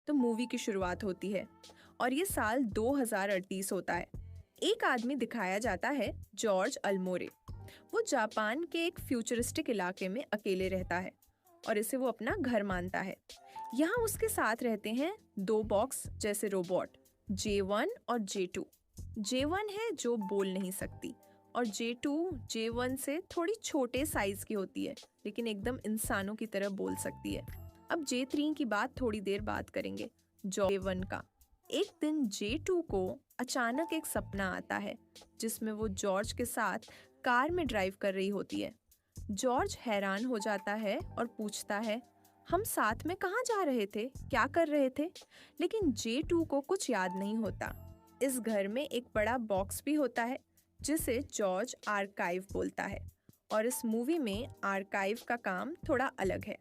तो मूवी की शुरुआत होती है और ये साल 2038 होता है। एक आदमी दिखाया जाता है, जॉर्ज अल्मोरे। वो जापान के एक फ्यूचरिस्टिक इलाके में अकेले रहता है और इसे वो अपना घर मानता है। यहाँ उसके साथ रहते हैं दो बॉक्स जैसे रोबोट, J1 और J2। J1 है जो बोल नहीं सकती और J2 J1 से थोड़ी छोटे साइज की होती है, लेकिन एकदम इंसानों की तरह बोल सकती है। अब J3 की बात थोड़ी देर बाद करेंगे, J1 का। एक दिन J2 को अचानक एक सपना आता है जिसमें वो जॉर्ज के साथ कार में ड्राइव कर रही होती है। जॉर्ज हैरान हो जाता है और पूछता है, हम साथ में कहाँ जा रहे थे, क्या कर रहे थे? लेकिन J2 को कुछ याद नहीं होता। इस घर में एक बड़ा बॉक्स भी होता है जिसे जॉर्ज आर्काइव बोलता है और इस मूवी में आर्काइव का काम थोड़ा अलग है।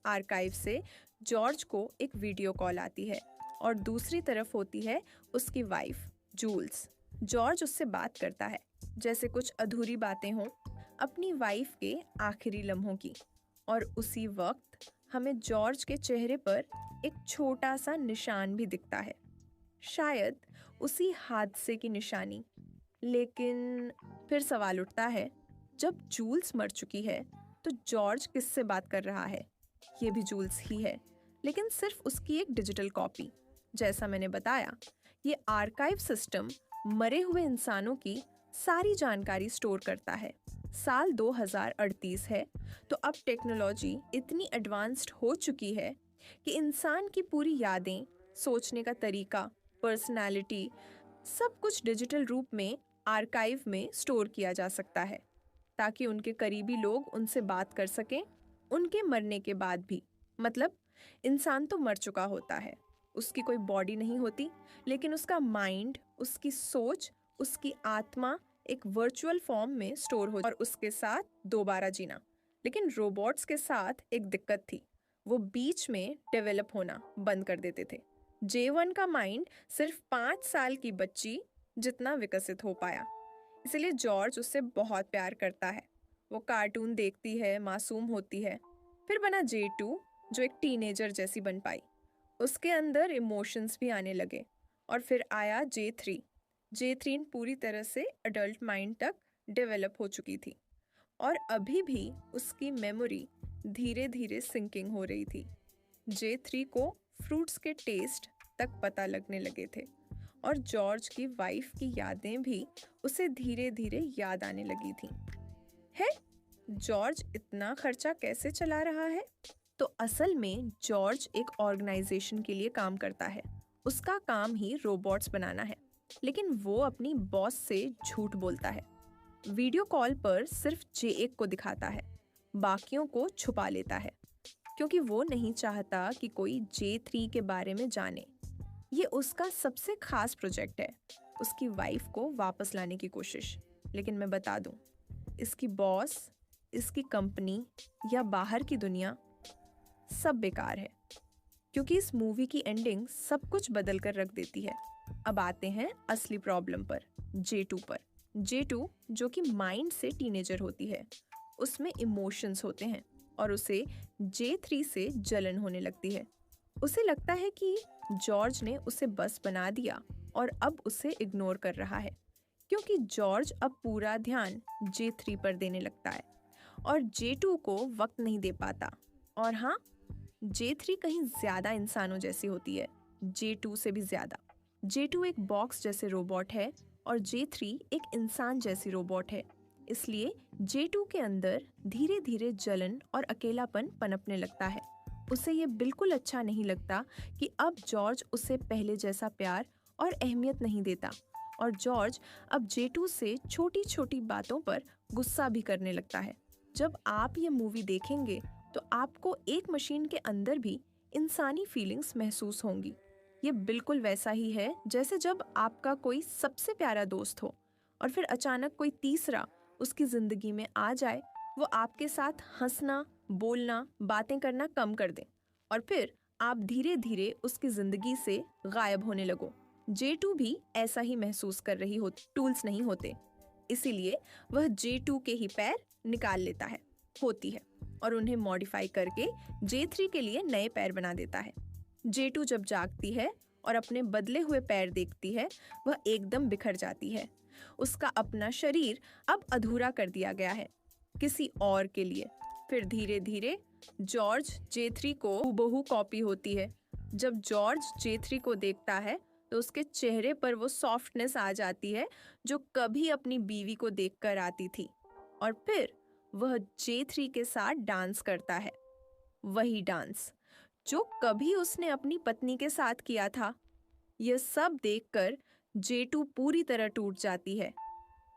आर्काइव से जॉर्ज को एक वीडियो कॉल आती है और दूसरी तरफ होती है उसकी वाइफ जूल्स। जॉर्ज उससे बात करता है जैसे कुछ अधूरी बातें हों, अपनी वाइफ के आखिरी लम्हों की। और उसी वक्त हमें जॉर्ज के चेहरे पर एक छोटा सा निशान भी दिखता है, शायद उसी हादसे की निशानी। लेकिन फिर सवाल उठता है, जब जूल्स मर चुकी है तो जॉर्ज किससे बात कर रहा है? ये भी जूल्स ही है, लेकिन सिर्फ उसकी एक डिजिटल कॉपी। जैसा मैंने बताया, ये आर्काइव सिस्टम मरे हुए इंसानों की सारी जानकारी स्टोर करता है। साल 2038 है, तो अब टेक्नोलॉजी इतनी एडवांस्ड हो चुकी है कि इंसान की पूरी यादें, सोचने का तरीका, पर्सनालिटी, सब कुछ डिजिटल रूप में आर्काइव में स्टोर किया जा सकता है ताकि उनके करीबी लोग उनसे बात कर सकें उनके मरने के बाद भी। मतलब इंसान तो मर चुका होता है, उसकी कोई बॉडी नहीं होती, लेकिन उसका माइंड, उसकी सोच, उसकी आत्मा एक वर्चुअल फॉर्म में स्टोर हो और उसके साथ दोबारा जीना। लेकिन रोबोट्स के साथ एक दिक्कत थी, वो बीच में डेवलप होना बंद कर देते थे। J1 का माइंड सिर्फ 5 साल की बच्ची जितना विकसित हो पाया, इसलिए जॉर्ज उससे बहुत प्यार करता है। वो कार्टून देखती है, मासूम होती है। फिर बना J2 जो एक टीनेजर जैसी बन पाई, उसके अंदर इमोशंस भी आने लगे। और फिर आया J3। J3 पूरी तरह से अडल्ट माइंड तक डेवलप हो चुकी थी और अभी भी उसकी मेमोरी धीरे धीरे सिंकिंग हो रही थी। J3 को फ्रूट्स के टेस्ट तक पता लगने लगे थे और जॉर्ज की वाइफ की यादें भी उसे धीरे धीरे याद आने लगी थी। है, जॉर्ज इतना खर्चा कैसे चला रहा है? तो असल में जॉर्ज एक ऑर्गेनाइजेशन के लिए काम करता है। उसका काम ही रोबोट्स बनाना है, लेकिन वो अपनी बॉस से झूठ बोलता है। वीडियो कॉल पर सिर्फ J1 को दिखाता है, बाकियों को छुपा लेता है क्योंकि वो नहीं चाहता कि कोई J3 के बारे में जाने। ये उसका सबसे खास प्रोजेक्ट है, उसकी वाइफ को वापस लाने की कोशिश। लेकिन मैं बता दूं, इसकी बॉस, इसकी कंपनी या बाहर की दुनिया सब बेकार है, क्योंकि इस मूवी की एंडिंग सब कुछ बदल कर रख देती है। अब आते हैं असली प्रॉब्लम पर, J2 पर। J2 जो कि माइंड से टीनेजर होती है, उसमें इमोशंस होते हैं और उसे J3 से जलन होने लगती है। उसे लगता है कि जॉर्ज ने उसे बस बना दिया और अब उसे इग्नोर कर रहा है, क्योंकि जॉर्ज अब पूरा ध्यान J3 पर देने लगता है और J2 को वक्त नहीं दे पाता। और हाँ, J3 कहीं ज्यादा इंसानों जैसी होती है, J2 से भी ज्यादा। J2 एक बॉक्स जैसे रोबोट है और J3 एक इंसान जैसी रोबोट है। इसलिए J2 के अंदर धीरे धीरे जलन और अकेलापन पनपने लगता है। उसे ये बिल्कुल अच्छा नहीं लगता कि अब जॉर्ज उसे पहले जैसा प्यार और अहमियत नहीं देता और जॉर्ज अब J2 से छोटी छोटी बातों पर गुस्सा भी करने लगता है। जब आप ये मूवी देखेंगे तो आपको एक मशीन के अंदर भी इंसानी फीलिंग्स महसूस होंगी। ये बिल्कुल वैसा ही है जैसे जब आपका कोई सबसे प्यारा दोस्त हो और फिर अचानक कोई तीसरा उसकी जिंदगी में आ जाए, वो आपके साथ हंसना, बोलना, बातें करना कम कर दे और फिर आप धीरे धीरे उसकी जिंदगी से गायब होने लगो। J2 भी ऐसा ही महसूस कर रही होती, टूल्स नहीं होते, इसीलिए वह J2 के ही पैर निकाल लेता होती है और उन्हें मॉडिफाई करके J3 के लिए नए पैर बना देता है। जेटू जब जागती है और अपने बदले हुए पैर देखती है, वह एकदम बिखर जाती है। उसका अपना शरीर अब अधूरा कर दिया गया है किसी और के लिए। फिर धीरे धीरे जॉर्ज जे3 को हूबहू कॉपी होती है। जब जॉर्ज जे3 को देखता है तो उसके चेहरे पर वो सॉफ्टनेस आ जाती है जो कभी अपनी बीवी को देखकर आती थी। और फिर वह जे3 के साथ डांस करता है, वही डांस जो कभी उसने अपनी पत्नी के साथ किया था। यह सब देखकर जेटू पूरी तरह टूट जाती है।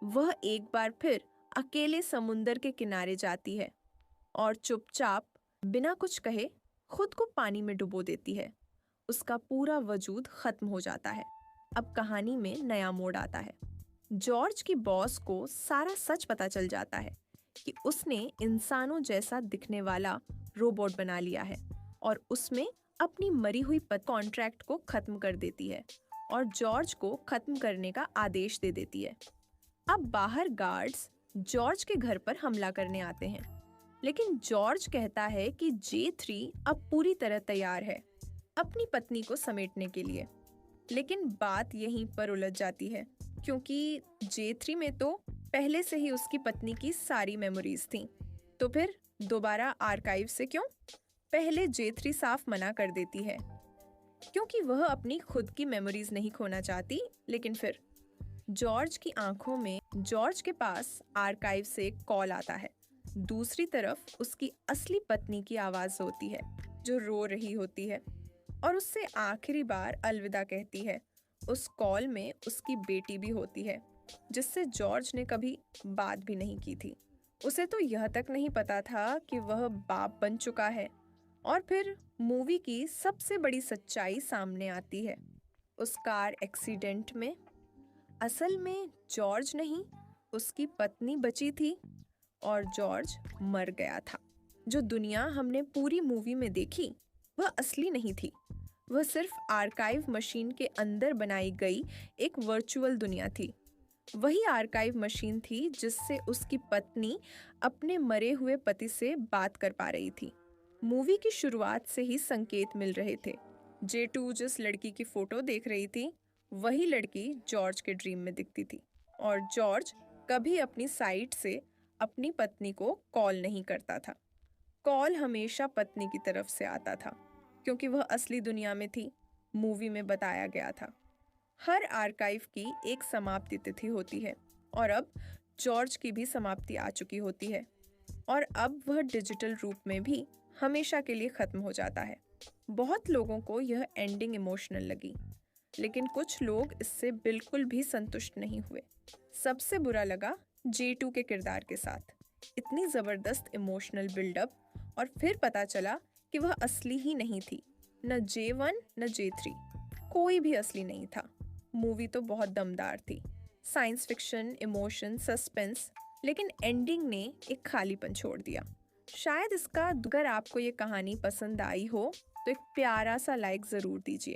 वह एक बार फिर अकेले समुंदर के किनारे जाती है और चुपचाप बिना कुछ कहे खुद को पानी में डुबो देती है। उसका पूरा वजूद खत्म हो जाता है। अब कहानी में नया मोड़ आता है। जॉर्ज की बॉस को सारा सच पता चल जाता है कि उसने इंसानों जैसा दिखने वाला रोबोट बना लिया है और उसमें अपनी मरी हुई कॉन्ट्रैक्ट को खत्म कर देती है और जॉर्ज को खत्म करने का आदेश दे देती है। अब बाहर गार्ड्स जॉर्ज के घर पर हमला करने आते हैं, लेकिन जॉर्ज कहता है कि जे3 अब पूरी तरह तैयार है अपनी पत्नी को समेटने के लिए। लेकिन बात यहीं पर उलझ जाती है, क्योंकि जे3 में तो पहले से ही उसकी पत्नी की सारी मेमोरीज थीं। तो फिर दोबारा आर्काइव से क्यों? पहले जे3 साफ मना कर देती है, क्योंकि वह अपनी खुद की मेमोरीज नहीं खोना चाहती। लेकिन फिर जॉर्ज की आंखों में जॉर्ज के पास आर्काइव से एक कॉल आता है। दूसरी तरफ उसकी असली पत्नी की आवाज होती है जो रो रही होती है और उससे आखिरी बार अलविदा कहती है। उस कॉल में उसकी बेटी भी होती है जिससे जॉर्ज ने कभी बात भी नहीं की थी। उसे तो यह तक नहीं पता था कि वह बाप बन चुका है। और फिर मूवी की सबसे बड़ी सच्चाई सामने आती है। उस कार एक्सीडेंट में असल में जॉर्ज नहीं, उसकी पत्नी बची थी और जॉर्ज मर गया था। जो दुनिया हमने पूरी मूवी में देखी वह असली नहीं थी। वह सिर्फ आर्काइव मशीन के अंदर बनाई गई एक वर्चुअल दुनिया थी। वही आर्काइव मशीन थी जिससे उसकी पत्नी अपने मरे हुए पति से बात कर पा रही थी। मूवी की शुरुआत से ही संकेत मिल रहे थे। जे2 जिस लड़की की फोटो देख रही थी वही लड़की जॉर्ज के ड्रीम में दिखती थी। और जॉर्ज कभी अपनी साइड से अपनी पत्नी को कॉल नहीं करता था। कॉल हमेशा पत्नी की तरफ से आता था, क्योंकि वह असली दुनिया में थी। मूवी में बताया गया था हर आर्काइव की एक समाप्ति तिथि होती है और अब जॉर्ज की भी समाप्ति आ चुकी होती है और अब वह डिजिटल रूप में भी हमेशा के लिए खत्म हो जाता है। बहुत लोगों को यह एंडिंग इमोशनल लगी, लेकिन कुछ लोग इससे बिल्कुल भी संतुष्ट नहीं हुए। सबसे बुरा लगा जे2 के किरदार के साथ। इतनी जबरदस्त इमोशनल बिल्डअप और फिर पता चला कि वह असली ही नहीं थी। न जे1 न जे3, कोई भी असली नहीं था। मूवी तो बहुत दमदार थी, साइंस फिक्शन, इमोशन, सस्पेंस, लेकिन एंडिंग ने एक खालीपन छोड़ दिया। शायद अगर आपको ये कहानी पसंद आई हो तो एक प्यारा सा लाइक ज़रूर दीजिए।